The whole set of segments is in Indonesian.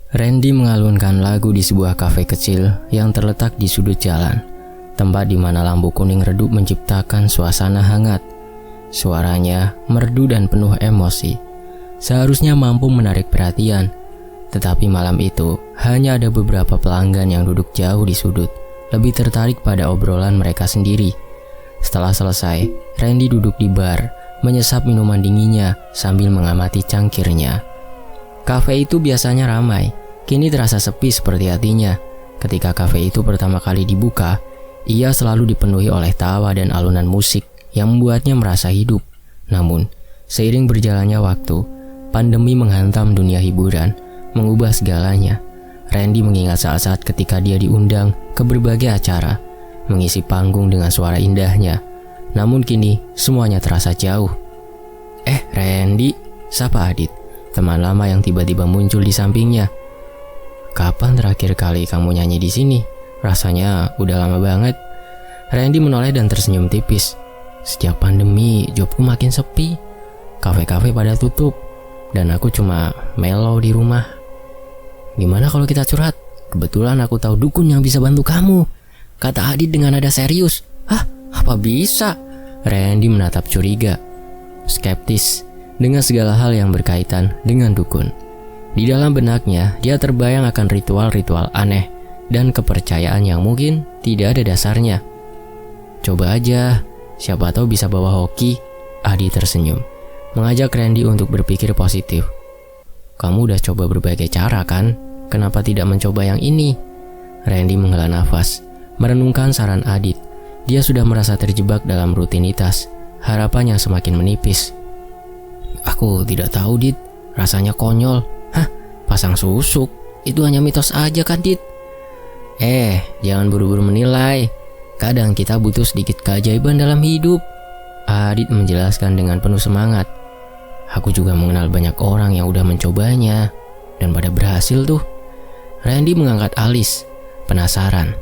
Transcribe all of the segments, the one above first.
Randy mengalunkan lagu di sebuah kafe kecil yang terletak di sudut jalan, tempat di mana lampu kuning redup menciptakan suasana hangat. Suaranya merdu dan penuh emosi, seharusnya mampu menarik perhatian. Tetapi malam itu hanya ada beberapa pelanggan yang duduk jauh di sudut, lebih tertarik pada obrolan mereka sendiri. Setelah selesai, Randy duduk di bar, menyesap minuman dinginnya sambil mengamati cangkirnya. Kafe itu biasanya ramai, kini terasa sepi seperti hatinya. Ketika kafe itu pertama kali dibuka, ia selalu dipenuhi oleh tawa dan alunan musik yang membuatnya merasa hidup. Namun, seiring berjalannya waktu, pandemi menghantam dunia hiburan, mengubah segalanya. Randy mengingat saat-saat ketika dia diundang ke berbagai acara, mengisi panggung dengan suara indahnya. Namun kini, semuanya terasa jauh. Randy, sapa Adit, teman lama yang tiba-tiba muncul di sampingnya. Kapan terakhir kali kamu nyanyi di sini? Rasanya udah lama banget. Randy menoleh dan tersenyum tipis. Sejak pandemi, jobku makin sepi. Kafe-kafe pada tutup, dan aku cuma mellow di rumah. Gimana kalau kita curhat? Kebetulan aku tahu dukun yang bisa bantu kamu, kata Adit dengan nada serius. Hah? Apa bisa? Randy menatap curiga, skeptis dengan segala hal yang berkaitan dengan dukun. Di dalam benaknya, dia terbayang akan ritual-ritual aneh dan kepercayaan yang mungkin tidak ada dasarnya. Coba aja, siapa tahu bisa bawa hoki. Adi tersenyum, mengajak Randy untuk berpikir positif. Kamu udah coba berbagai cara kan? Kenapa tidak mencoba yang ini? Randy menghela nafas, merenungkan saran Adit. Dia sudah merasa terjebak dalam rutinitas, harapannya semakin menipis. Aku tidak tahu, Dit. Rasanya konyol. Hah? Pasang susuk? Itu hanya mitos aja kan, Dit? Jangan buru-buru menilai. Kadang kita butuh sedikit keajaiban dalam hidup. Adit menjelaskan dengan penuh semangat. Aku juga mengenal banyak orang yang udah mencobanya, dan pada berhasil tuh. Randy mengangkat alis, penasaran.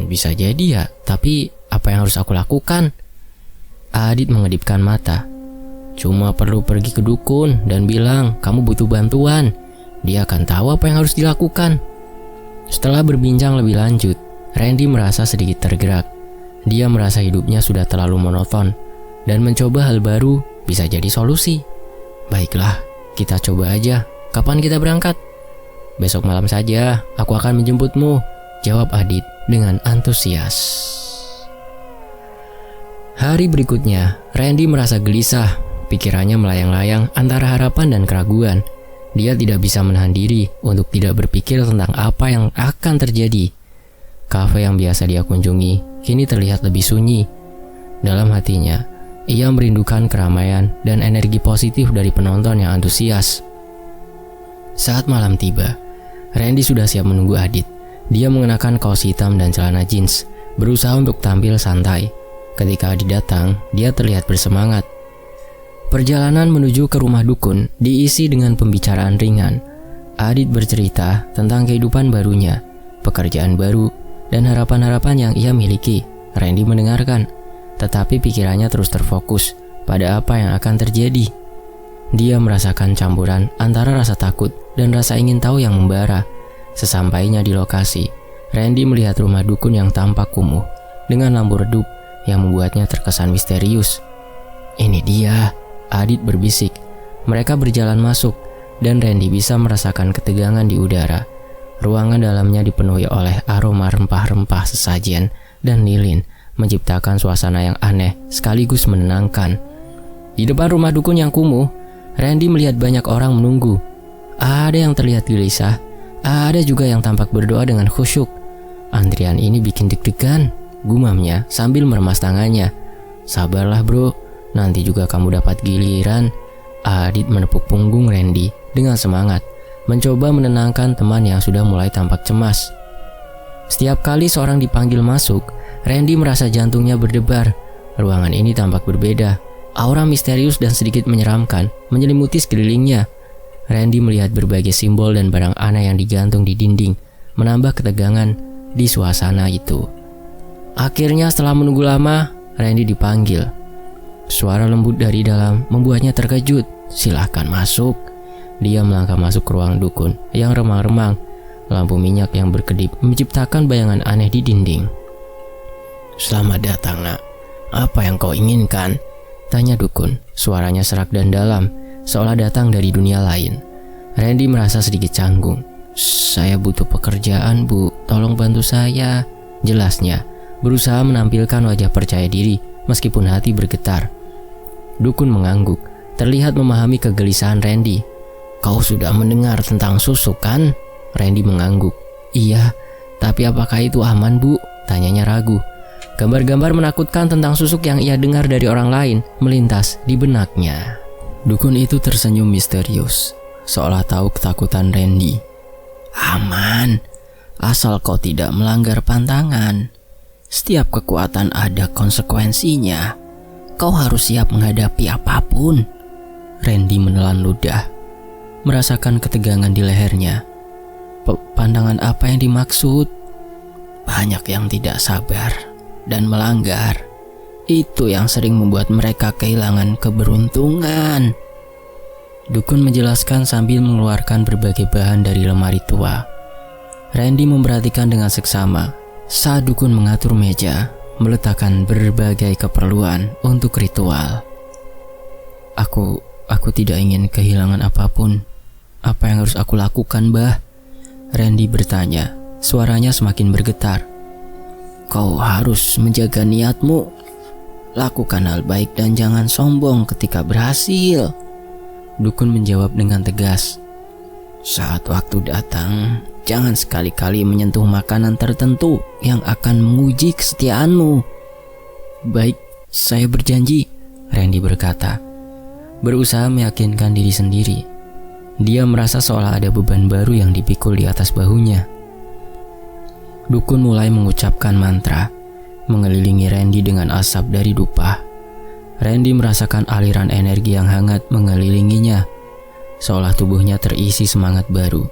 Bisa jadi ya, tapi apa yang harus aku lakukan? Adit mengedipkan mata. Cuma perlu pergi ke dukun dan bilang kamu butuh bantuan. Dia akan tahu apa yang harus dilakukan. Setelah berbincang lebih lanjut, Randy merasa sedikit tergerak. Dia merasa hidupnya sudah terlalu monoton, dan mencoba hal baru bisa jadi solusi. Baiklah, kita coba aja. Kapan kita berangkat? Besok malam saja, aku akan menjemputmu, jawab Adit dengan antusias. Hari berikutnya, Randy merasa gelisah. Pikirannya melayang-layang antara harapan dan keraguan. Dia tidak bisa menahan diri untuk tidak berpikir tentang apa yang akan terjadi. Kafe yang biasa dia kunjungi kini terlihat lebih sunyi. Dalam hatinya, ia merindukan keramaian dan energi positif dari penonton yang antusias. Saat malam tiba, Randy sudah siap menunggu Adit. Dia mengenakan kaos hitam dan celana jeans, berusaha untuk tampil santai. Ketika Adit datang, dia terlihat bersemangat. Perjalanan menuju ke rumah dukun diisi dengan pembicaraan ringan. Adit bercerita tentang kehidupan barunya, pekerjaan baru, dan harapan-harapan yang ia miliki. Randy mendengarkan, tetapi pikirannya terus terfokus pada apa yang akan terjadi. Dia merasakan campuran antara rasa takut dan rasa ingin tahu yang membara. Sesampainya di lokasi, Randy melihat rumah dukun yang tampak kumuh dengan lampu redup yang membuatnya terkesan misterius. Ini dia, Adit berbisik. Mereka berjalan masuk, dan Randy bisa merasakan ketegangan di udara. Ruangan dalamnya dipenuhi oleh aroma rempah-rempah sesajen dan lilin, menciptakan suasana yang aneh sekaligus menenangkan. Di depan rumah dukun yang kumuh, Randy melihat banyak orang menunggu. Ada yang terlihat gelisah, ada juga yang tampak berdoa dengan khusyuk. Antrian ini bikin deg-degan, gumamnya sambil meremas tangannya. Sabarlah bro, nanti juga kamu dapat giliran. Adit menepuk punggung Randy dengan semangat, mencoba menenangkan teman yang sudah mulai tampak cemas. Setiap kali seorang dipanggil masuk, Randy merasa jantungnya berdebar. Ruangan ini tampak berbeda. Aura misterius dan sedikit menyeramkan menyelimuti sekelilingnya. Randy melihat berbagai simbol dan barang aneh yang digantung di dinding, menambah ketegangan di suasana itu. Akhirnya setelah menunggu lama, Randy dipanggil. Suara lembut dari dalam membuatnya terkejut. Silahkan masuk. Dia melangkah masuk ke ruang dukun yang remang-remang. Lampu minyak yang berkedip menciptakan bayangan aneh di dinding. "Selamat datang, nak. Apa yang kau inginkan?" tanya dukun. Suaranya serak dan dalam, seolah datang dari dunia lain. Randy merasa sedikit canggung. "Saya butuh pekerjaan, Bu. Tolong bantu saya," jelasnya, berusaha menampilkan wajah percaya diri meskipun hati bergetar. Dukun mengangguk, terlihat memahami kegelisahan Randy. "Kau sudah mendengar tentang susuk, kan?" Randy mengangguk. "Iya, tapi apakah itu aman, Bu?" tanyanya ragu. Gambar-gambar menakutkan tentang susuk yang ia dengar dari orang lain melintas di benaknya. Dukun itu tersenyum misterius, seolah tahu ketakutan Randy. "Aman, asal kau tidak melanggar pantangan. Setiap kekuatan ada konsekuensinya. Kau harus siap menghadapi apapun." Randy menelan ludah, merasakan ketegangan di lehernya. Pandangan apa yang dimaksud? Banyak yang tidak sabar dan melanggar. Itu yang sering membuat mereka kehilangan keberuntungan. Dukun menjelaskan sambil mengeluarkan berbagai bahan dari lemari tua. Randy memperhatikan dengan seksama saat dukun mengatur meja, meletakkan berbagai keperluan untuk ritual. Aku tidak ingin kehilangan apapun. Apa yang harus aku lakukan, Bah?" Randy bertanya, suaranya semakin bergetar. "Kau harus menjaga niatmu. Lakukan hal baik dan jangan sombong ketika berhasil." Dukun menjawab dengan tegas. "Saat waktu datang, jangan sekali-kali menyentuh makanan tertentu yang akan menguji kesetiaanmu." "Baik, saya berjanji," Randy berkata, berusaha meyakinkan diri sendiri. Dia merasa seolah ada beban baru yang dipikul di atas bahunya. Dukun mulai mengucapkan mantra, mengelilingi Randy dengan asap dari dupa. Randy merasakan aliran energi yang hangat mengelilinginya, seolah tubuhnya terisi semangat baru.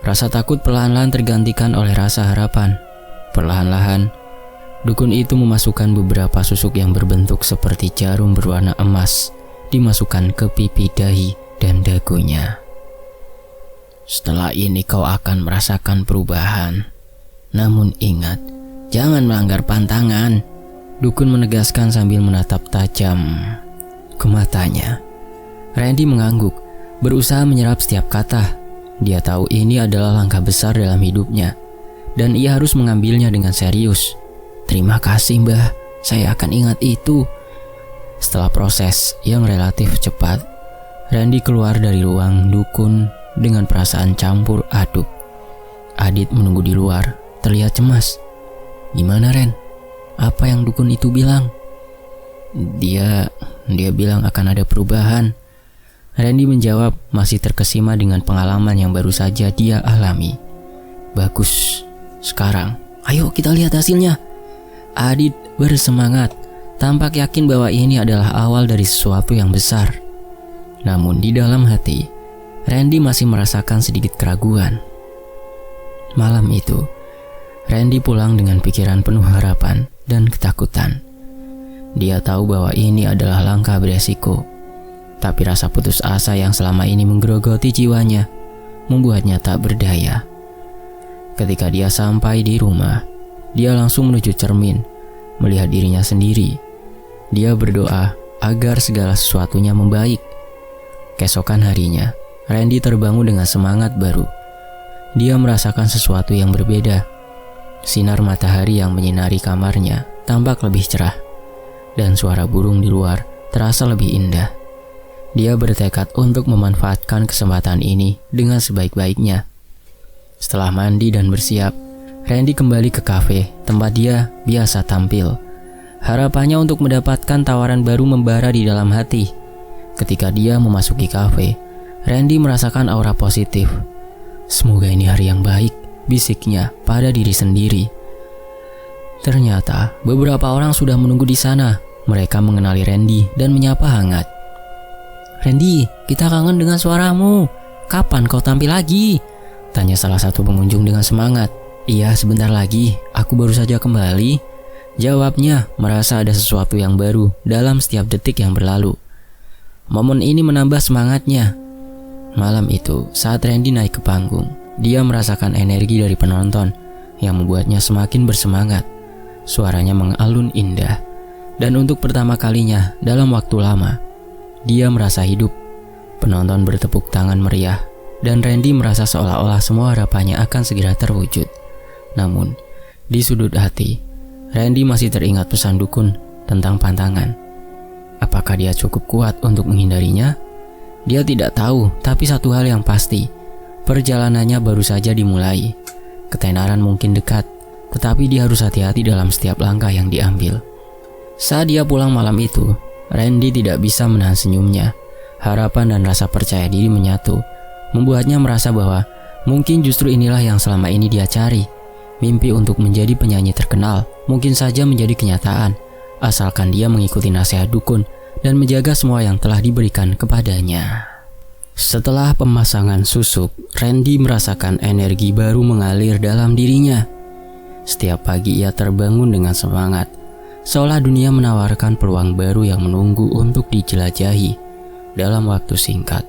Rasa takut perlahan-lahan tergantikan oleh rasa harapan. Perlahan-lahan, dukun itu memasukkan beberapa susuk yang berbentuk seperti jarum berwarna emas, dimasukkan ke pipi, dahi, dan dagunya. "Setelah ini kau akan merasakan perubahan. Namun ingat, jangan melanggar pantangan," dukun menegaskan sambil menatap tajam ke matanya. Randy mengangguk, berusaha menyerap setiap kata. Dia tahu ini adalah langkah besar dalam hidupnya, dan ia harus mengambilnya dengan serius. "Terima kasih, Mbah. Saya akan ingat itu." Setelah proses yang relatif cepat, Randy keluar dari ruang dukun dengan perasaan campur aduk. Adit menunggu di luar, terlihat cemas. "Gimana, Ren? Apa yang dukun itu bilang?" Dia bilang akan ada perubahan." Randy menjawab, masih terkesima dengan pengalaman yang baru saja dia alami. "Bagus. Sekarang, ayo kita lihat hasilnya." Adit bersemangat, tampak yakin bahwa ini adalah awal dari sesuatu yang besar. Namun di dalam hati, Randy masih merasakan sedikit keraguan. Malam itu, Randy pulang dengan pikiran penuh harapan dan ketakutan. Dia tahu bahwa ini adalah langkah beresiko, tapi rasa putus asa yang selama ini menggerogoti jiwanya membuatnya tak berdaya. Ketika dia sampai di rumah, dia langsung menuju cermin, melihat dirinya sendiri. Dia berdoa agar segala sesuatunya membaik. Keesokan harinya, Randy terbangun dengan semangat baru. Dia merasakan sesuatu yang berbeda. Sinar matahari yang menyinari kamarnya tampak lebih cerah, dan suara burung di luar terasa lebih indah. Dia bertekad untuk memanfaatkan kesempatan ini dengan sebaik-baiknya. Setelah mandi dan bersiap, Randy kembali ke kafe tempat dia biasa tampil. Harapannya untuk mendapatkan tawaran baru membara di dalam hati. Ketika dia memasuki kafe, Randy merasakan aura positif. "Semoga ini hari yang baik," bisiknya pada diri sendiri. Ternyata beberapa orang sudah menunggu di sana. Mereka mengenali Randy dan menyapa hangat. "Randy, kita kangen dengan suaramu. Kapan kau tampil lagi?" tanya salah satu pengunjung dengan semangat. "Iya, sebentar lagi. Aku baru saja kembali," jawabnya, merasa ada sesuatu yang baru dalam setiap detik yang berlalu. Momen ini menambah semangatnya. Malam itu, saat Randy naik ke panggung, dia merasakan energi dari penonton yang membuatnya semakin bersemangat. Suaranya mengalun indah, dan untuk pertama kalinya dalam waktu lama, dia merasa hidup. Penonton bertepuk tangan meriah, dan Randy merasa seolah-olah semua harapannya akan segera terwujud. Namun, di sudut hati, Randy masih teringat pesan dukun tentang pantangan. Apakah dia cukup kuat untuk menghindarinya? Dia tidak tahu, tapi satu hal yang pasti, perjalanannya baru saja dimulai. Ketenaran mungkin dekat, tetapi dia harus hati-hati dalam setiap langkah yang diambil. Saat dia pulang malam itu, Randy tidak bisa menahan senyumnya. Harapan dan rasa percaya diri menyatu, membuatnya merasa bahwa mungkin justru inilah yang selama ini dia cari. Mimpi untuk menjadi penyanyi terkenal mungkin saja menjadi kenyataan, asalkan dia mengikuti nasihat dukun dan menjaga semua yang telah diberikan kepadanya. Setelah pemasangan susuk, Randy merasakan energi baru mengalir dalam dirinya. Setiap pagi ia terbangun dengan semangat, seolah dunia menawarkan peluang baru yang menunggu untuk dijelajahi. Dalam waktu singkat,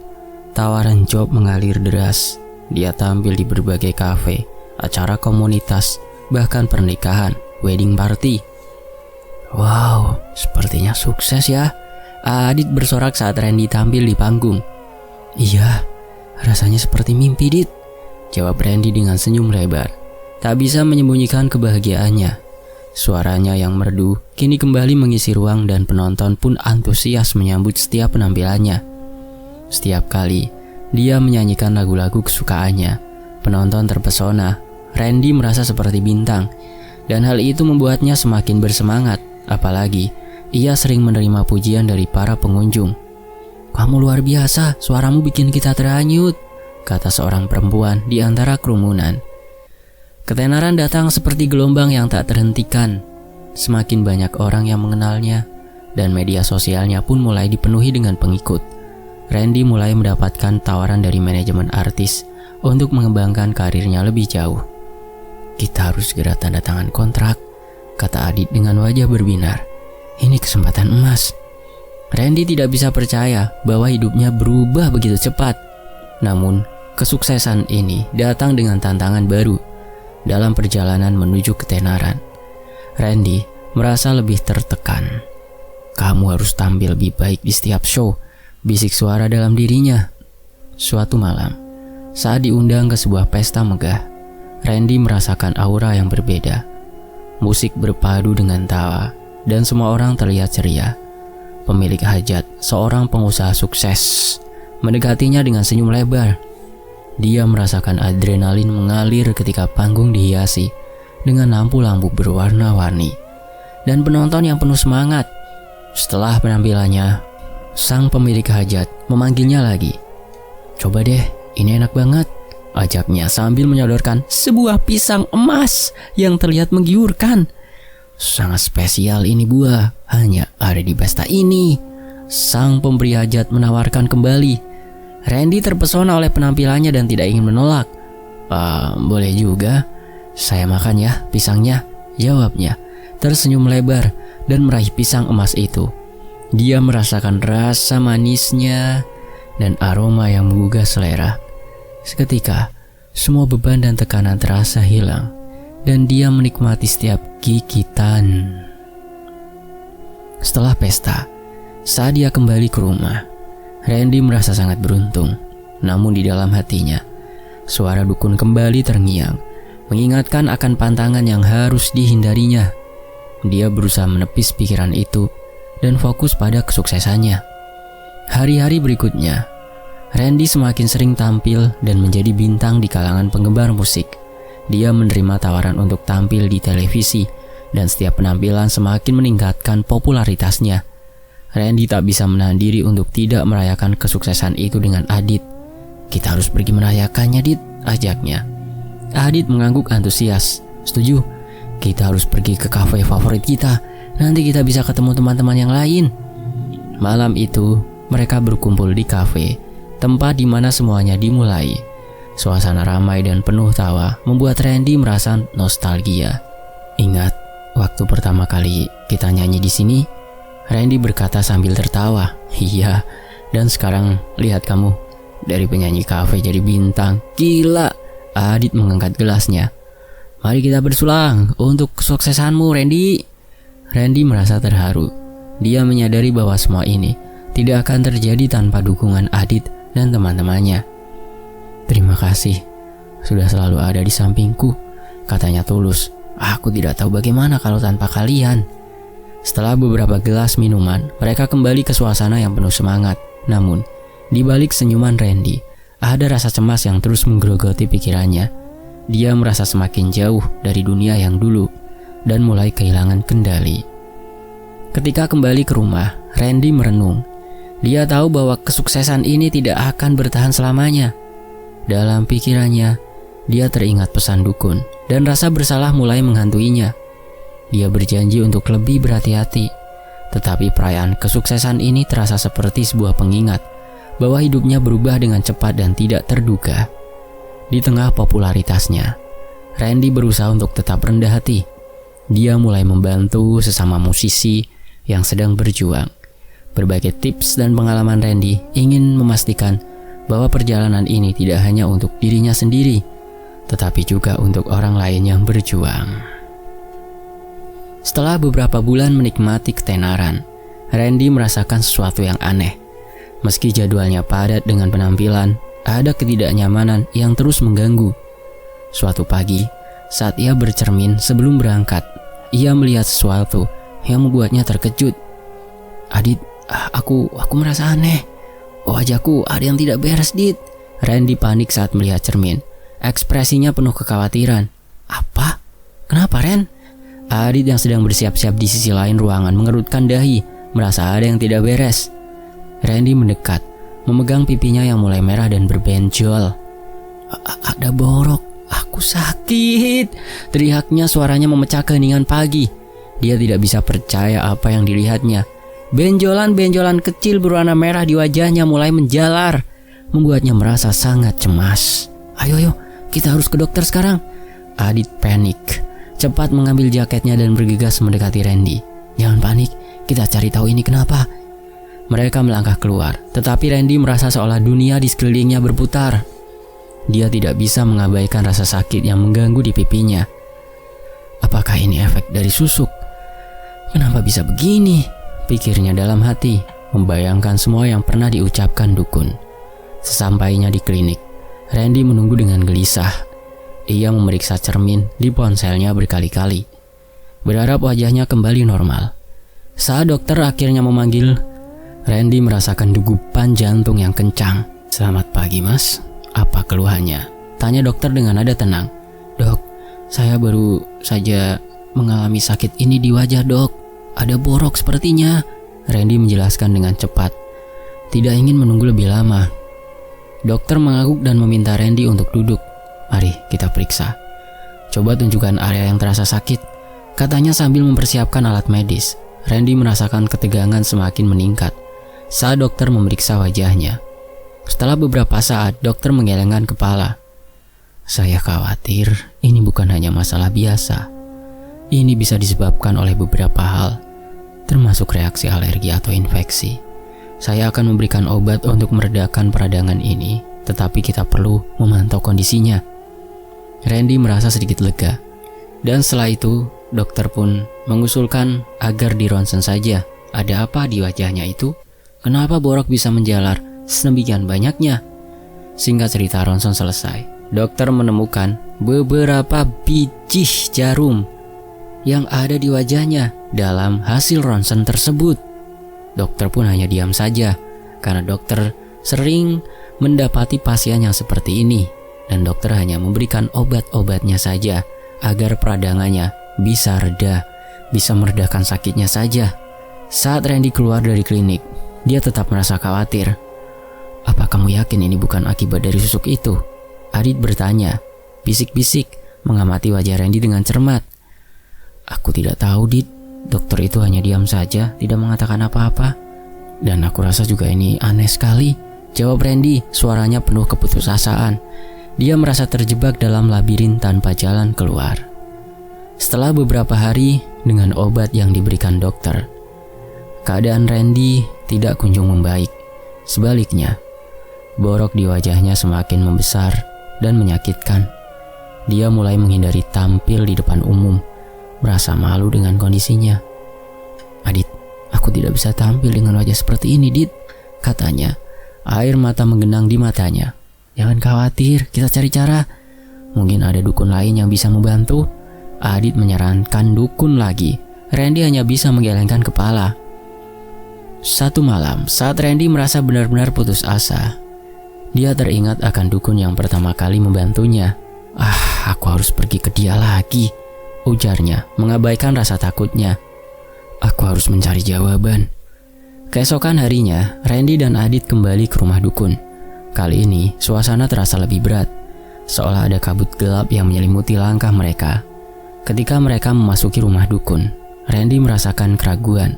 tawaran job mengalir deras. Dia tampil di berbagai kafe, acara komunitas, bahkan pernikahan, wedding party. Wow, sepertinya sukses ya, Adit bersorak saat Randy tampil di panggung. Iya, rasanya seperti mimpi, Dit, jawab Randy dengan senyum lebar. Tak bisa menyembunyikan kebahagiaannya. Suaranya yang merdu kini kembali mengisi ruang dan penonton pun antusias menyambut setiap penampilannya. Setiap kali dia menyanyikan lagu-lagu kesukaannya, penonton terpesona. Randy merasa seperti bintang, dan hal itu membuatnya semakin bersemangat. Apalagi ia sering menerima pujian dari para pengunjung. "Kamu luar biasa, suaramu bikin kita terhanyut," kata seorang perempuan di antara kerumunan. Ketenaran datang seperti gelombang yang tak terhentikan. Semakin banyak orang yang mengenalnya, dan media sosialnya pun mulai dipenuhi dengan pengikut. Randy mulai mendapatkan tawaran dari manajemen artis untuk mengembangkan karirnya lebih jauh. "Kita harus segera tanda tangan kontrak," kata Adit dengan wajah berbinar. "Ini kesempatan emas." Randy tidak bisa percaya bahwa hidupnya berubah begitu cepat. Namun, kesuksesan ini datang dengan tantangan baru dalam perjalanan menuju ketenaran. Randy merasa lebih tertekan. "Kamu harus tampil lebih baik di setiap show," bisik suara dalam dirinya. Suatu malam, saat diundang ke sebuah pesta megah, Randy merasakan aura yang berbeda. Musik berpadu dengan tawa, dan semua orang terlihat ceria. Pemilik hajat, seorang pengusaha sukses, mendekatinya dengan senyum lebar. Dia merasakan adrenalin mengalir ketika panggung dihiasi dengan lampu-lampu berwarna-warni dan penonton yang penuh semangat. Setelah penampilannya, sang pemilik hajat memanggilnya lagi. "Coba deh, ini enak banget," ajaknya sambil menyodorkan sebuah pisang emas yang terlihat menggiurkan. "Sangat spesial ini buah, hanya ada di pesta ini," sang pemberi hajat menawarkan kembali. Randy terpesona oleh penampilannya dan tidak ingin menolak. Boleh juga, saya makan ya pisangnya," jawabnya, tersenyum lebar dan meraih pisang emas itu. Dia merasakan rasa manisnya dan aroma yang menggugah selera. Seketika, semua beban dan tekanan terasa hilang, dan dia menikmati setiap gigitan. Setelah pesta, saat dia kembali ke rumah, Randy merasa sangat beruntung. Namun di dalam hatinya, suara dukun kembali terngiang, mengingatkan akan pantangan yang harus dihindarinya. Dia berusaha menepis pikiran itu dan fokus pada kesuksesannya. Hari-hari berikutnya, Randy semakin sering tampil dan menjadi bintang di kalangan penggemar musik. Dia menerima tawaran untuk tampil di televisi, dan setiap penampilan semakin meningkatkan popularitasnya. Randy tak bisa menahan diri untuk tidak merayakan kesuksesan itu dengan Adit. "Kita harus pergi merayakannya, Dit," ajaknya. Adit mengangguk antusias. "Setuju, kita harus pergi ke kafe favorit kita. Nanti kita bisa ketemu teman-teman yang lain." Malam itu, mereka berkumpul di kafe, tempat di mana semuanya dimulai. Suasana ramai dan penuh tawa membuat Randy merasa nostalgia. "Ingat waktu pertama kali kita nyanyi di sini?" Randy berkata sambil tertawa. "Iya, dan sekarang lihat kamu, Dari penyanyi kafe jadi bintang. Gila. Adit mengangkat gelasnya. Mari kita bersulang untuk kesuksesanmu, Randy. Randy merasa terharu. Dia menyadari bahwa semua ini tidak akan terjadi tanpa dukungan Adit dan teman-temannya. Terima kasih sudah selalu ada di sampingku, katanya tulus. Aku tidak tahu bagaimana kalau tanpa kalian. Setelah beberapa gelas minuman, mereka kembali ke suasana yang penuh semangat. Namun, di balik senyuman Randy, ada rasa cemas yang terus menggerogoti pikirannya. Dia merasa semakin jauh dari dunia yang dulu dan mulai kehilangan kendali. Ketika kembali ke rumah, Randy merenung. Dia tahu bahwa kesuksesan ini tidak akan bertahan selamanya. Dalam pikirannya, dia teringat pesan dukun dan rasa bersalah mulai menghantuinya. Dia berjanji untuk lebih berhati-hati, tetapi perayaan kesuksesan ini terasa seperti sebuah pengingat bahwa hidupnya berubah dengan cepat dan tidak terduga. Di tengah popularitasnya, Randy berusaha untuk tetap rendah hati. Dia mulai membantu sesama musisi yang sedang berjuang. Berbagai tips dan pengalaman Randy ingin memastikan bahwa perjalanan ini tidak hanya untuk dirinya sendiri, tetapi juga untuk orang lain yang berjuang. Setelah beberapa bulan menikmati ketenaran, Randy merasakan sesuatu yang aneh. Meski jadwalnya padat dengan penampilan, ada ketidaknyamanan yang terus mengganggu. Suatu pagi, saat ia bercermin sebelum berangkat, ia melihat sesuatu yang membuatnya terkejut. Adit, aku merasa aneh. Wajahku ada yang tidak beres, Dit. Randy panik saat melihat cermin. Ekspresinya penuh kekhawatiran. Apa? Kenapa, Ren? Adit yang sedang bersiap-siap di sisi lain ruangan mengerutkan dahi, merasa ada yang tidak beres. Randy mendekat, memegang pipinya yang mulai merah dan berbenjol. Ada borok, aku sakit. Teriaknya, suaranya memecah keheningan pagi. Dia tidak bisa percaya apa yang dilihatnya. Benjolan-benjolan kecil berwarna merah di wajahnya mulai menjalar, membuatnya merasa sangat cemas. Ayo, kita harus ke dokter sekarang. Adit panik, cepat mengambil jaketnya dan bergegas mendekati Randy. Jangan panik, kita cari tahu ini kenapa. Mereka melangkah keluar, tetapi Randy merasa seolah dunia di sekelilingnya berputar. Dia tidak bisa mengabaikan rasa sakit yang mengganggu di pipinya. Apakah ini efek dari susuk? Kenapa bisa begini? Pikirnya dalam hati, membayangkan semua yang pernah diucapkan dukun. Sesampainya di klinik, Randy menunggu dengan gelisah. Ia memeriksa cermin di ponselnya berkali-kali, berharap wajahnya kembali normal. Saat dokter akhirnya memanggil, Randy merasakan degupan jantung yang kencang. Selamat pagi, Mas. Apa keluhannya? Tanya dokter dengan nada tenang. Dok, saya baru saja mengalami sakit ini di wajah, dok. Ada borok sepertinya. Randy menjelaskan dengan cepat, tidak ingin menunggu lebih lama. Dokter mengangguk dan meminta Randy untuk duduk. Mari kita periksa. Coba tunjukkan area yang terasa sakit, katanya sambil mempersiapkan alat medis. Randy merasakan ketegangan semakin meningkat saat dokter memeriksa wajahnya. Setelah beberapa saat, dokter menggelengkan kepala. Saya khawatir ini bukan hanya masalah biasa. Ini bisa disebabkan oleh beberapa hal, termasuk reaksi alergi atau infeksi. Saya akan memberikan obat untuk meredakan peradangan ini, tetapi kita perlu memantau kondisinya. Randy merasa sedikit lega. Dan setelah itu, dokter pun mengusulkan agar di ronsen saja. Ada apa di wajahnya itu? Kenapa borok bisa menjalar sedemikian banyaknya? Singkat cerita, ronsen selesai. Dokter menemukan beberapa biji jarum yang ada di wajahnya dalam hasil ronsen tersebut. Dokter pun hanya diam saja, karena dokter sering mendapati pasien yang seperti ini, dan dokter hanya memberikan obat-obatnya saja agar peradangannya bisa reda, bisa meredakan sakitnya saja. Saat Randy keluar dari klinik, dia tetap merasa khawatir. Apa kamu yakin ini bukan akibat dari susuk itu? Adit bertanya, bisik-bisik, mengamati wajah Randy dengan cermat. Aku tidak tahu, Dit. Dokter itu hanya diam saja, tidak mengatakan apa-apa. Dan aku rasa juga ini aneh sekali, jawab Randy, suaranya penuh keputusasaan. Dia merasa terjebak dalam labirin tanpa jalan keluar. Setelah beberapa hari dengan obat yang diberikan dokter, keadaan Randy tidak kunjung membaik. Sebaliknya, Borok di wajahnya semakin membesar dan menyakitkan. Dia mulai menghindari tampil di depan umum, merasa malu dengan kondisinya. "Adit, aku tidak bisa tampil dengan wajah seperti ini, Dit," katanya. Air mata menggenang di matanya. "Jangan khawatir, kita cari cara. Mungkin ada dukun lain yang bisa membantu." Adit menyarankan dukun lagi. Randy hanya bisa menggelengkan kepala. Satu malam, saat Randy merasa benar-benar putus asa, dia teringat akan dukun yang pertama kali membantunya. Aku harus pergi ke dia lagi," ujarnya, mengabaikan rasa takutnya. "Aku harus mencari jawaban." Keesokan harinya, Randy dan Adit kembali ke rumah dukun. Kali ini, suasana terasa lebih berat, seolah ada kabut gelap yang menyelimuti langkah mereka. Ketika mereka memasuki rumah dukun, Randy merasakan keraguan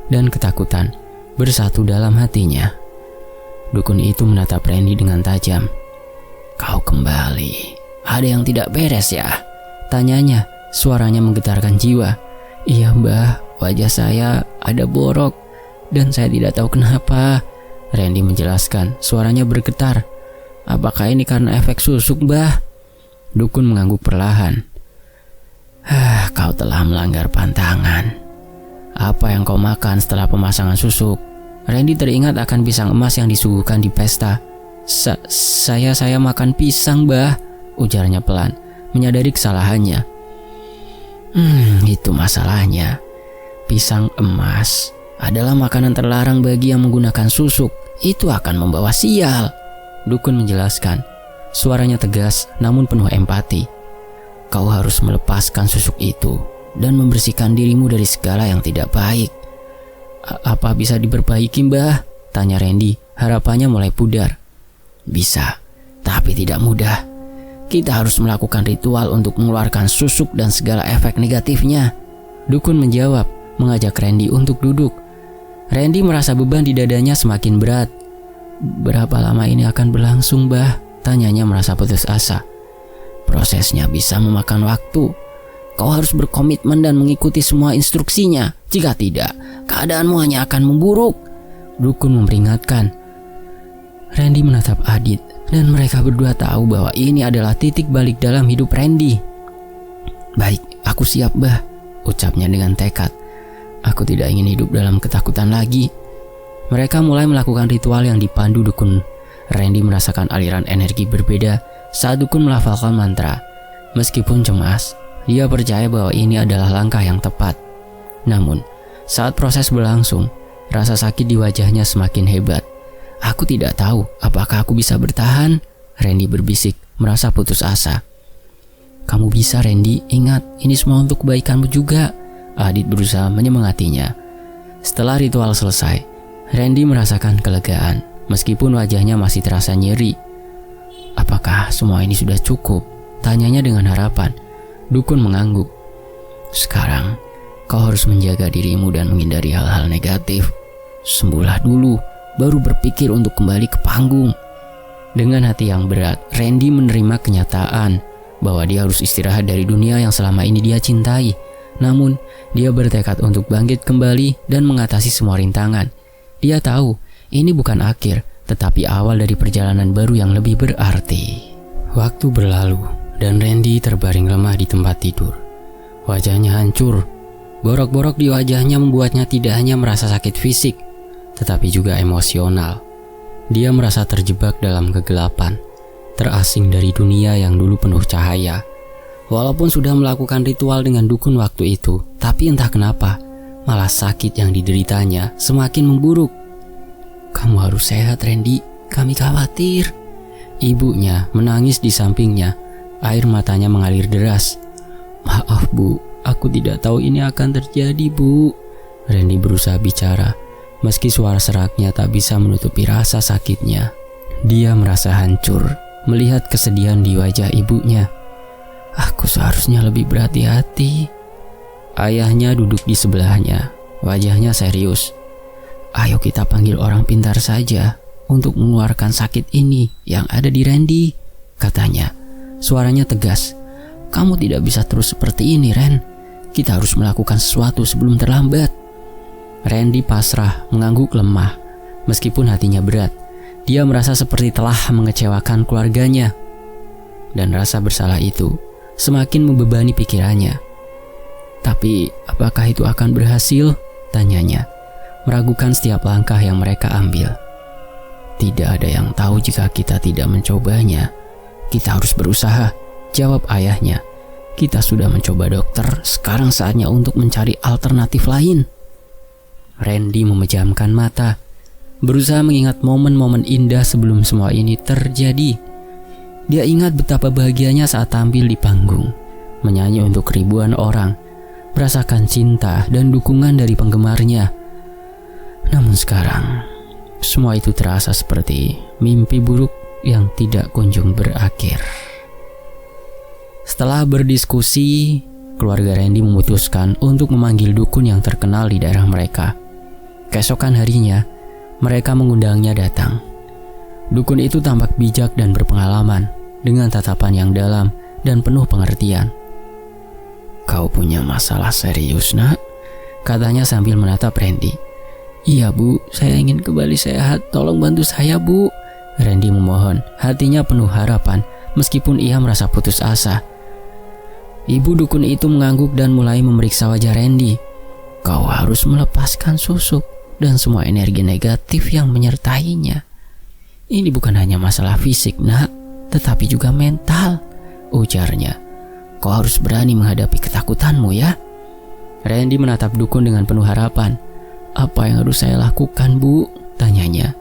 dan ketakutan bersatu dalam hatinya. Dukun itu menatap Randy dengan tajam. "Kau kembali. Ada yang tidak beres ya?" tanyanya, suaranya menggetarkan jiwa. "Iya Mbah, wajah saya ada borok dan saya tidak tahu kenapa," Randy menjelaskan, suaranya bergetar. "Apakah ini karena efek susuk Mbah?" Dukun mengangguk perlahan. "Kau telah melanggar pantangan. Apa yang kau makan setelah pemasangan susuk?" Randy teringat akan pisang emas yang disuguhkan di pesta. Saya makan pisang, Mbah," ujarnya pelan, menyadari kesalahannya. Itu masalahnya. Pisang emas adalah makanan terlarang bagi yang menggunakan susuk. Itu akan membawa sial," dukun menjelaskan. Suaranya tegas namun penuh empati. "Kau harus melepaskan susuk itu dan membersihkan dirimu dari segala yang tidak baik." "Apa bisa diperbaiki Mbah?" tanya Randy, harapannya mulai pudar. "Bisa, tapi tidak mudah. Kita harus melakukan ritual untuk mengeluarkan susuk dan segala efek negatifnya," dukun menjawab, mengajak Randy untuk duduk. Randy merasa beban di dadanya semakin berat. "Berapa lama ini akan berlangsung Mbah?" tanyanya merasa putus asa. "Prosesnya bisa memakan waktu. Kau harus berkomitmen dan mengikuti semua instruksinya. Jika tidak, keadaanmu hanya akan memburuk," dukun memperingatkan. Randy menatap Adit dan mereka berdua tahu bahwa ini adalah titik balik dalam hidup Randy. "Baik, aku siap Mbah," ucapnya dengan tekad. "Aku tidak ingin hidup dalam ketakutan lagi." Mereka mulai melakukan ritual yang dipandu dukun. Randy merasakan aliran energi berbeda saat dukun melafalkan mantra. Meskipun cemas, dia percaya bahwa ini adalah langkah yang tepat. Namun, saat proses berlangsung, rasa sakit di wajahnya semakin hebat. "Aku tidak tahu apakah aku bisa bertahan," Randy berbisik, merasa putus asa. "Kamu bisa Randy, ingat ini semua untuk kebaikanmu juga," Adit berusaha menyemangatinya. Setelah ritual selesai, Randy merasakan kelegaan meskipun wajahnya masih terasa nyeri. "Apakah semua ini sudah cukup?" tanyanya dengan harapan. Dukun mengangguk. "Sekarang kau harus menjaga dirimu dan menghindari hal-hal negatif. Sembuhlah dulu, baru berpikir untuk kembali ke panggung." Dengan hati yang berat, Randy menerima kenyataan bahwa dia harus istirahat dari dunia yang selama ini dia cintai. Namun, dia bertekad untuk bangkit kembali dan mengatasi semua rintangan. Dia tahu ini bukan akhir, tetapi awal dari perjalanan baru yang lebih berarti. Waktu berlalu dan Randy terbaring lemah di tempat tidur. Wajahnya hancur. Borok-borok di wajahnya membuatnya tidak hanya merasa sakit fisik, tetapi juga emosional. Dia merasa terjebak dalam kegelapan, terasing dari dunia yang dulu penuh cahaya. Walaupun sudah melakukan ritual dengan dukun waktu itu, tapi entah kenapa, malah sakit yang dideritanya semakin memburuk. "Kamu harus sehat Randy, kami khawatir." Ibunya menangis di sampingnya, air matanya mengalir deras. "Maaf Bu, aku tidak tahu ini akan terjadi Bu." Randy berusaha bicara, meski suara seraknya tak bisa menutupi rasa sakitnya. Dia merasa hancur melihat kesedihan di wajah ibunya. "Aku seharusnya lebih berhati-hati." Ayahnya duduk di sebelahnya, wajahnya serius. "Ayo kita panggil orang pintar saja untuk mengeluarkan sakit ini yang ada di Randy," katanya. Suaranya tegas. "Kamu tidak bisa terus seperti ini, Ren. Kita harus melakukan sesuatu sebelum terlambat." Randy pasrah, mengangguk lemah. Meskipun hatinya berat, Dia merasa seperti telah mengecewakan keluarganya. Dan rasa bersalah itu semakin membebani pikirannya. Tapi apakah itu akan berhasil? Tanyanya, meragukan setiap langkah yang mereka ambil. Tidak ada yang tahu jika kita tidak mencobanya. Kita harus berusaha, jawab ayahnya. Kita sudah mencoba dokter, sekarang saatnya untuk mencari alternatif lain. Randy memejamkan mata, berusaha mengingat momen-momen indah sebelum semua ini terjadi. Dia ingat betapa bahagianya saat tampil di panggung, menyanyi untuk ribuan orang, merasakan cinta dan dukungan dari penggemarnya. Namun sekarang, semua itu terasa seperti mimpi buruk yang tidak kunjung berakhir. Setelah berdiskusi, keluarga Randy memutuskan untuk memanggil dukun yang terkenal di daerah mereka. Keesokan harinya, mereka mengundangnya datang. Dukun itu tampak bijak dan berpengalaman, dengan tatapan yang dalam dan penuh pengertian. "Kau punya masalah serius, nak?" katanya sambil menatap Randy. "Iya, Bu, saya ingin kembali sehat. Tolong bantu saya, Bu." Randy memohon, hatinya penuh harapan meskipun ia merasa putus asa. Ibu dukun itu mengangguk dan mulai memeriksa wajah Randy. "Kau harus melepaskan susuk dan semua energi negatif yang menyertainya. Ini bukan hanya masalah fisik, nak, tetapi juga mental," ujarnya. "Kau harus berani menghadapi ketakutanmu, ya." Randy menatap dukun dengan penuh harapan. "Apa yang harus saya lakukan, Bu?" tanyanya,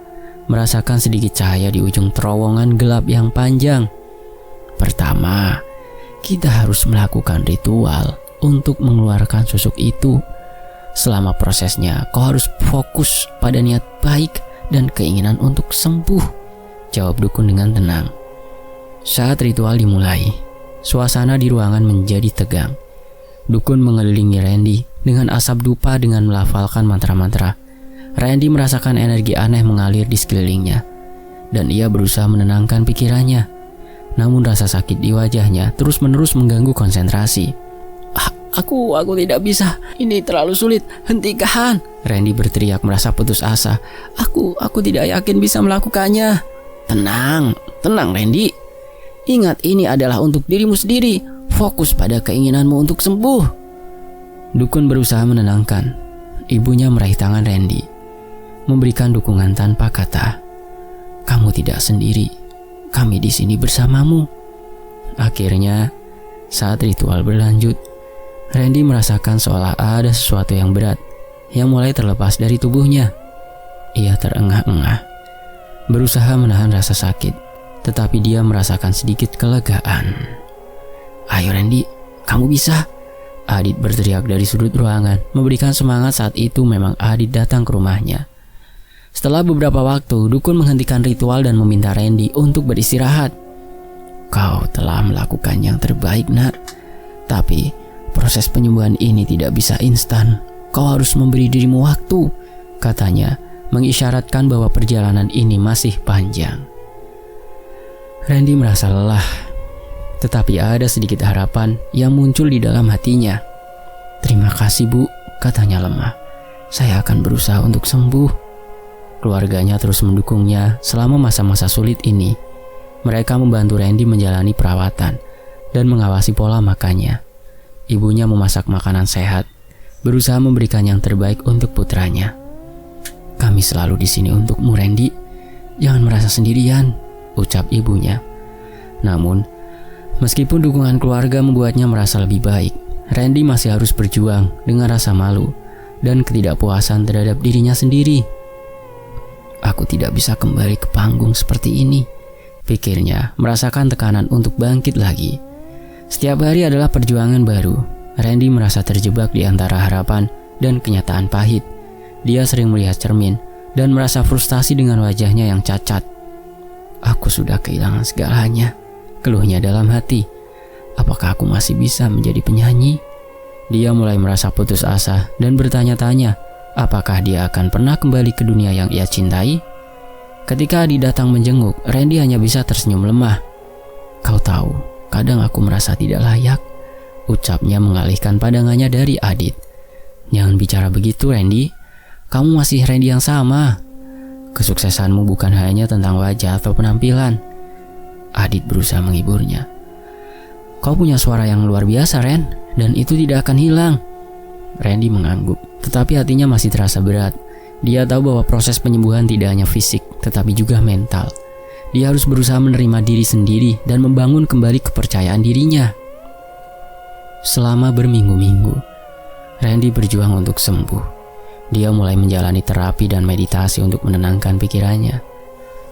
merasakan sedikit cahaya di ujung terowongan gelap yang panjang. "Pertama, kita harus melakukan ritual untuk mengeluarkan susuk itu. Selama prosesnya, kau harus fokus pada niat baik dan keinginan untuk sembuh," jawab dukun dengan tenang. Saat ritual dimulai, suasana di ruangan menjadi tegang. Dukun mengelilingi Randy dengan asap dupa dengan melafalkan mantra-mantra. Randy merasakan energi aneh mengalir di sekelilingnya, dan ia berusaha menenangkan pikirannya. Namun rasa sakit di wajahnya terus-menerus mengganggu konsentrasi. Aku tidak bisa. Ini terlalu sulit. Hentikan!" Randy berteriak merasa putus asa. Aku tidak yakin bisa melakukannya." Tenang Randy. Ingat, ini adalah untuk dirimu sendiri. Fokus pada keinginanmu untuk sembuh." Dukun berusaha menenangkan. Ibunya meraih tangan Randy, memberikan dukungan tanpa kata. "Kamu tidak sendiri. Kami di sini bersamamu." Akhirnya, saat ritual berlanjut, Randy merasakan seolah ada sesuatu yang berat yang mulai terlepas dari tubuhnya. Ia terengah-engah, berusaha menahan rasa sakit, tetapi dia merasakan sedikit kelegaan. "Ayo Randy, kamu bisa!" Adit berteriak dari sudut ruangan, memberikan semangat. Saat itu memang Adit datang ke rumahnya. Setelah beberapa waktu, dukun menghentikan ritual dan meminta Randy untuk beristirahat. "Kau telah melakukan yang terbaik, nak. Tapi proses penyembuhan ini tidak bisa instan. Kau harus memberi dirimu waktu," katanya, mengisyaratkan bahwa perjalanan ini masih panjang. Randy merasa lelah, tetapi ada sedikit harapan yang muncul di dalam hatinya. "Terima kasih, Bu," katanya lemah. "Saya akan berusaha untuk sembuh." Keluarganya terus mendukungnya selama masa-masa sulit ini. Mereka membantu Randy menjalani perawatan dan mengawasi pola makannya. Ibunya memasak makanan sehat, berusaha memberikan yang terbaik untuk putranya. "Kami selalu di sini untukmu, Randy. Jangan merasa sendirian," ucap ibunya. Namun, meskipun dukungan keluarga membuatnya merasa lebih baik, Randy masih harus berjuang dengan rasa malu dan ketidakpuasan terhadap dirinya sendiri. "Aku tidak bisa kembali ke panggung seperti ini," pikirnya, merasakan tekanan untuk bangkit lagi. Setiap hari adalah perjuangan baru. Randy merasa terjebak di antara harapan dan kenyataan pahit. Dia sering melihat cermin dan merasa frustasi dengan wajahnya yang cacat. "Aku sudah kehilangan segalanya," keluhnya dalam hati. "Apakah aku masih bisa menjadi penyanyi?" Dia mulai merasa putus asa dan bertanya-tanya, apakah dia akan pernah kembali ke dunia yang ia cintai? Ketika Adi datang menjenguk, Randy hanya bisa tersenyum lemah. "Kau tahu, kadang aku merasa tidak layak," ucapnya mengalihkan pandangannya dari Adit. "Jangan bicara begitu, Randy. Kamu masih Randy yang sama. Kesuksesanmu bukan hanya tentang wajah atau penampilan. Adit berusaha menghiburnya. Kau punya suara yang luar biasa, Ren, dan itu tidak akan hilang. Randy mengangguk, tetapi hatinya masih terasa berat. Dia tahu bahwa proses penyembuhan tidak hanya fisik, tetapi juga mental. Dia harus berusaha menerima diri sendiri dan membangun kembali kepercayaan dirinya. Selama berminggu-minggu, Randy berjuang untuk sembuh. Dia mulai menjalani terapi dan meditasi untuk menenangkan pikirannya.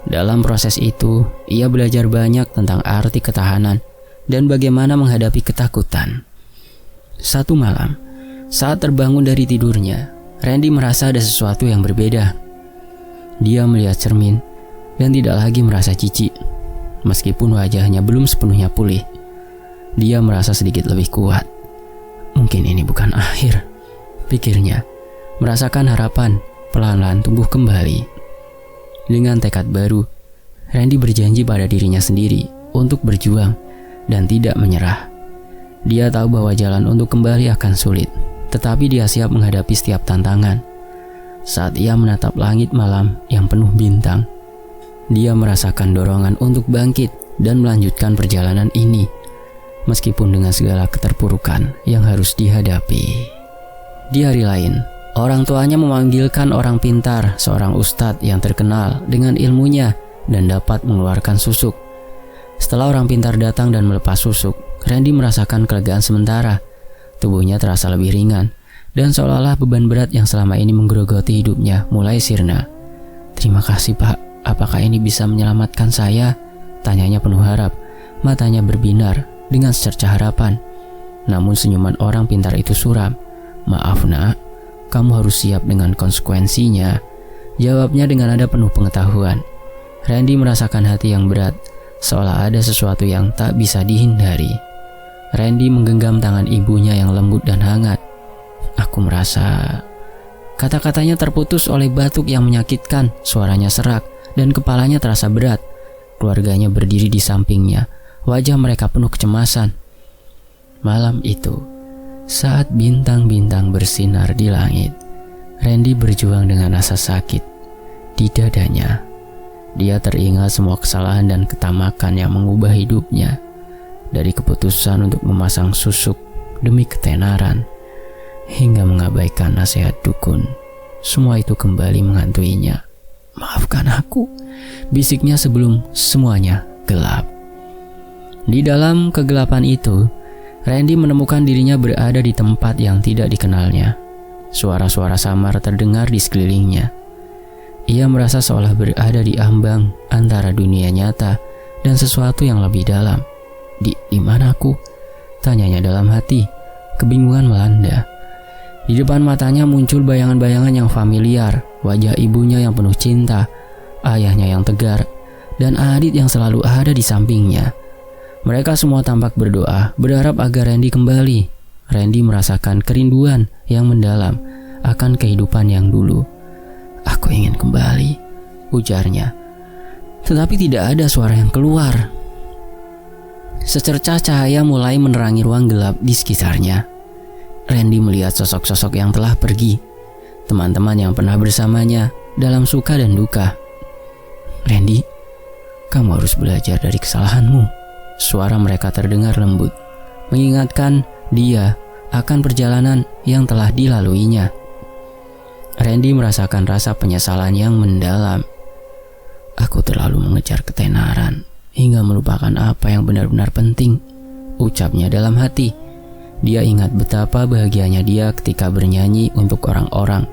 Dalam proses itu, ia belajar banyak tentang arti ketahanan dan bagaimana menghadapi ketakutan. Satu malam, saat terbangun dari tidurnya, Randy merasa ada sesuatu yang berbeda. Dia melihat cermin dan tidak lagi merasa jijik. Meskipun wajahnya belum sepenuhnya pulih, dia merasa sedikit lebih kuat. Mungkin ini bukan akhir, pikirnya. Merasakan harapan pelan-pelan tumbuh kembali. Dengan tekad baru, Randy berjanji pada dirinya sendiri untuk berjuang dan tidak menyerah. Dia tahu bahwa jalan untuk kembali akan sulit, tetapi dia siap menghadapi setiap tantangan. Saat ia menatap langit malam yang penuh bintang, dia merasakan dorongan untuk bangkit dan melanjutkan perjalanan ini, meskipun dengan segala keterpurukan yang harus dihadapi. Di hari lain, orang tuanya memanggilkan orang pintar, seorang ustadz yang terkenal dengan ilmunya dan dapat mengeluarkan susuk. Setelah orang pintar datang dan melepas susuk, Randy merasakan kelegaan sementara. Tubuhnya terasa lebih ringan, dan seolah-olah beban berat yang selama ini menggerogoti hidupnya mulai sirna. Terima kasih, Pak. Apakah ini bisa menyelamatkan saya? Tanyanya penuh harap. Matanya berbinar dengan secercah harapan. Namun senyuman orang pintar itu suram. Maaf, Nak. Kamu harus siap dengan konsekuensinya. Jawabnya dengan nada penuh pengetahuan. Randy merasakan hati yang berat, seolah ada sesuatu yang tak bisa dihindari. Randy menggenggam tangan ibunya yang lembut dan hangat. Aku merasa... Kata-katanya terputus oleh batuk yang menyakitkan, suaranya serak, dan kepalanya terasa berat. Keluarganya berdiri di sampingnya, wajah mereka penuh kecemasan. Malam itu, saat bintang-bintang bersinar di langit, Randy berjuang dengan rasa sakit di dadanya. Dia teringat semua kesalahan dan ketamakan yang mengubah hidupnya. Dari keputusan untuk memasang susuk demi ketenaran, hingga mengabaikan nasihat dukun. Semua itu kembali menghantuinya. Maafkan aku, bisiknya sebelum semuanya gelap. Di dalam kegelapan itu, Randy menemukan dirinya berada di tempat yang tidak dikenalnya. Suara-suara samar terdengar di sekelilingnya. Ia merasa seolah berada di ambang antara dunia nyata dan sesuatu yang lebih dalam. Di mana aku? Tanyanya dalam hati. Kebingungan melanda. Di depan matanya muncul bayangan-bayangan yang familiar. Wajah ibunya yang penuh cinta, ayahnya yang tegar, dan Adit yang selalu ada di sampingnya. Mereka semua tampak berdoa, berharap agar Randy kembali. Randy merasakan kerinduan yang mendalam akan kehidupan yang dulu. Aku ingin kembali, ujarnya. Tetapi tidak ada suara yang keluar. Secercah cahaya mulai menerangi ruang gelap di sekitarnya. Randy melihat sosok-sosok yang telah pergi, teman-teman yang pernah bersamanya dalam suka dan duka. Randy, kamu harus belajar dari kesalahanmu. Suara mereka terdengar lembut, mengingatkan dia akan perjalanan yang telah dilaluinya. Randy merasakan rasa penyesalan yang mendalam. Aku terlalu mengejar ketenaran hingga melupakan apa yang benar-benar penting, ucapnya dalam hati. Dia ingat betapa bahagianya dia ketika bernyanyi untuk orang-orang,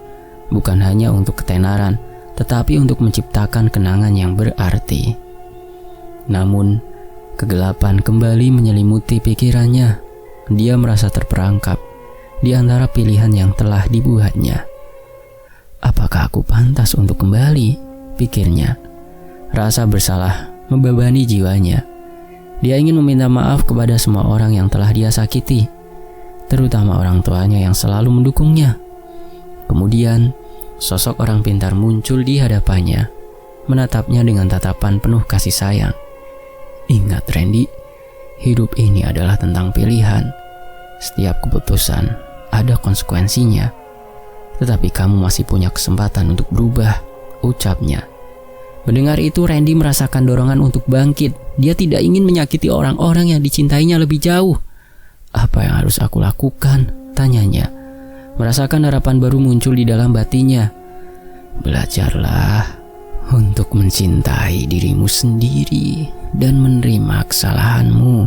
bukan hanya untuk ketenaran, tetapi untuk menciptakan kenangan yang berarti. Namun, kegelapan kembali menyelimuti pikirannya. Dia merasa terperangkap di antara pilihan yang telah dibuatnya. Apakah aku pantas untuk kembali? Pikirnya. Rasa bersalah membebani jiwanya. Dia ingin meminta maaf kepada semua orang yang telah dia sakiti, terutama orang tuanya yang selalu mendukungnya. Kemudian, sosok orang pintar muncul di hadapannya, menatapnya dengan tatapan penuh kasih sayang. Ingat Randy, hidup ini adalah tentang pilihan. Setiap keputusan ada konsekuensinya. Tetapi kamu masih punya kesempatan untuk berubah, ucapnya Mendengar itu, Randy merasakan dorongan untuk bangkit. Dia tidak ingin menyakiti orang-orang yang dicintainya lebih jauh. Apa yang harus aku lakukan? Tanyanya. Merasakan harapan baru muncul di dalam batinnya. Belajarlah untuk mencintai dirimu sendiri dan menerima kesalahanmu.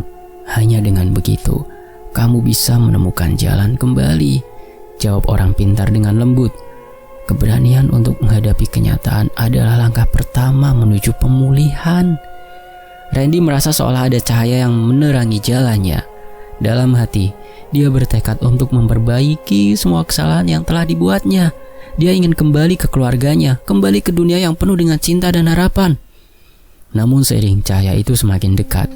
Hanya dengan begitu, kamu bisa menemukan jalan kembali, jawab orang pintar dengan lembut. Keberanian untuk menghadapi kenyataan adalah langkah pertama menuju pemulihan. Randy merasa seolah ada cahaya yang menerangi jalannya. Dalam hati, dia bertekad untuk memperbaiki semua kesalahan yang telah dibuatnya. Dia ingin kembali ke keluarganya, kembali ke dunia yang penuh dengan cinta dan harapan. Namun seiring cahaya itu semakin dekat,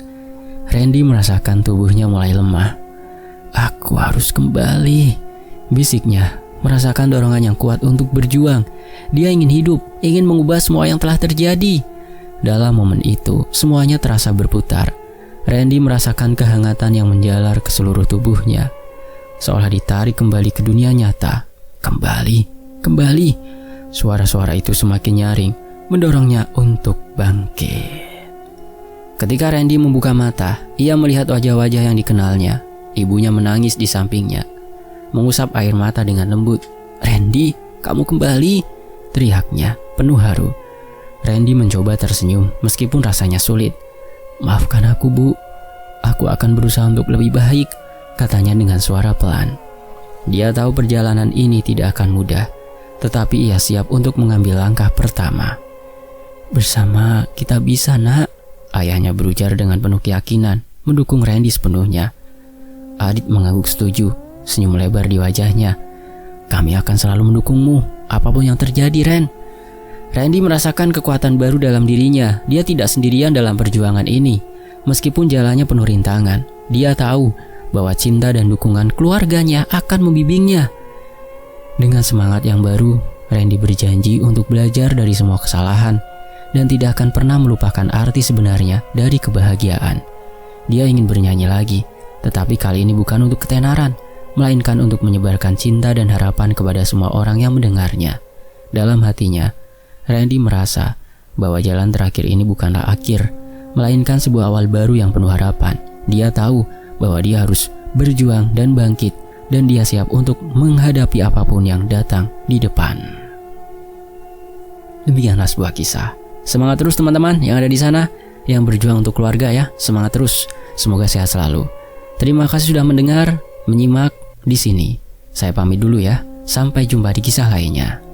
Randy merasakan tubuhnya mulai lemah. Aku harus kembali, bisiknya. Merasakan dorongan yang kuat untuk berjuang. Dia ingin hidup, ingin mengubah semua yang telah terjadi. Dalam momen itu, semuanya terasa berputar. Randy merasakan kehangatan yang menjalar ke seluruh tubuhnya, seolah ditarik kembali ke dunia nyata. Kembali. Suara-suara itu semakin nyaring, mendorongnya untuk bangkit. Ketika Randy membuka mata, ia melihat wajah-wajah yang dikenalnya. Ibunya menangis di sampingnya, mengusap air mata dengan lembut. Randy, kamu kembali, teriaknya penuh haru. Randy mencoba tersenyum meskipun rasanya sulit. Maafkan aku, Bu. Aku akan berusaha untuk lebih baik, katanya dengan suara pelan. Dia tahu perjalanan ini tidak akan mudah, tetapi ia siap untuk mengambil langkah pertama. Bersama kita bisa, Nak, ayahnya berujar dengan penuh keyakinan, mendukung Randy sepenuhnya. Adit mengangguk setuju, senyum lebar di wajahnya. Kami akan selalu mendukungmu, apapun yang terjadi, Ren. Randy merasakan kekuatan baru dalam dirinya. Dia tidak sendirian dalam perjuangan ini. Meskipun jalannya penuh rintangan, dia tahu bahwa cinta dan dukungan keluarganya akan membimbingnya. Dengan semangat yang baru, Randy berjanji untuk belajar dari semua kesalahan dan tidak akan pernah melupakan arti sebenarnya dari kebahagiaan. Dia ingin bernyanyi lagi, tetapi kali ini bukan untuk ketenaran, melainkan untuk menyebarkan cinta dan harapan kepada semua orang yang mendengarnya. Dalam hatinya, Randy merasa bahwa jalan terakhir ini bukanlah akhir, melainkan sebuah awal baru yang penuh harapan. Dia tahu bahwa dia harus berjuang dan bangkit, dan dia siap untuk menghadapi apapun yang datang di depan. Demikianlah sebuah kisah. Semangat terus teman-teman yang ada di sana, yang berjuang untuk keluarga ya. Semangat terus, semoga sehat selalu. Terima kasih sudah mendengar, menyimak di sini. Saya pamit dulu ya, sampai jumpa di kisah lainnya.